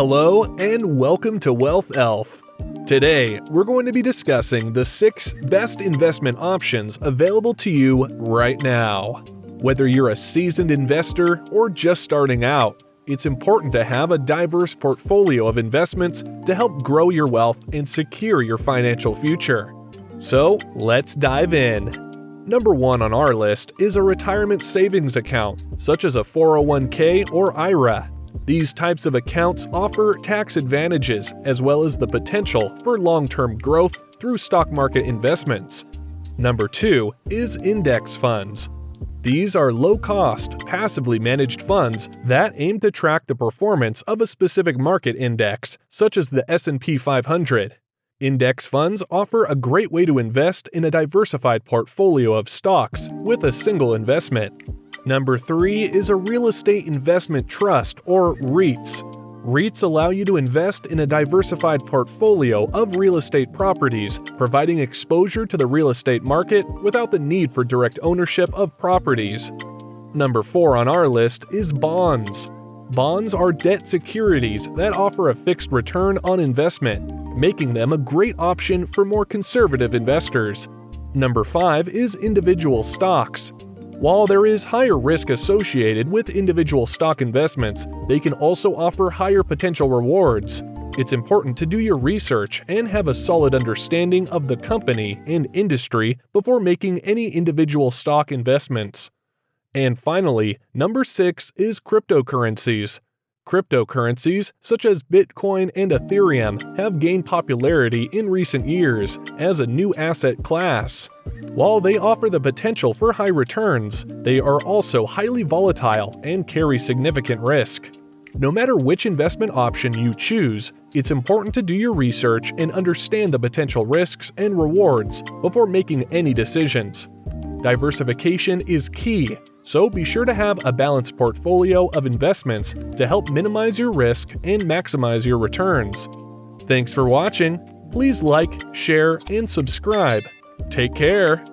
Hello and welcome to Wealth Elf. Today, we're going to be discussing the 6 best investment options available to you right now. Whether you're a seasoned investor or just starting out, it's important to have a diverse portfolio of investments to help grow your wealth and secure your financial future. So, let's dive in. Number 1 on our list is a retirement savings account, such as a 401k or IRA. These types of accounts offer tax advantages as well as the potential for long-term growth through stock market investments. Number 2 is index funds. These are low-cost, passively managed funds that aim to track the performance of a specific market index, such as the S&P 500. Index funds offer a great way to invest in a diversified portfolio of stocks with a single investment. Number 3 is a real estate investment trust, or REITs. REITs allow you to invest in a diversified portfolio of real estate properties, providing exposure to the real estate market without the need for direct ownership of properties. Number 4 on our list is bonds. Bonds are debt securities that offer a fixed return on investment, making them a great option for more conservative investors. Number 5 is individual stocks. While there is higher risk associated with individual stock investments, they can also offer higher potential rewards. It's important to do your research and have a solid understanding of the company and industry before making any individual stock investments. And finally, number 6 is cryptocurrencies. Cryptocurrencies, such as Bitcoin and Ethereum, have gained popularity in recent years as a new asset class. While they offer the potential for high returns, they are also highly volatile and carry significant risk. No matter which investment option you choose, it's important to do your research and understand the potential risks and rewards before making any decisions. Diversification is key, so be sure to have a balanced portfolio of investments to help minimize your risk and maximize your returns. Thanks for watching. Please like, share, and subscribe. Take care.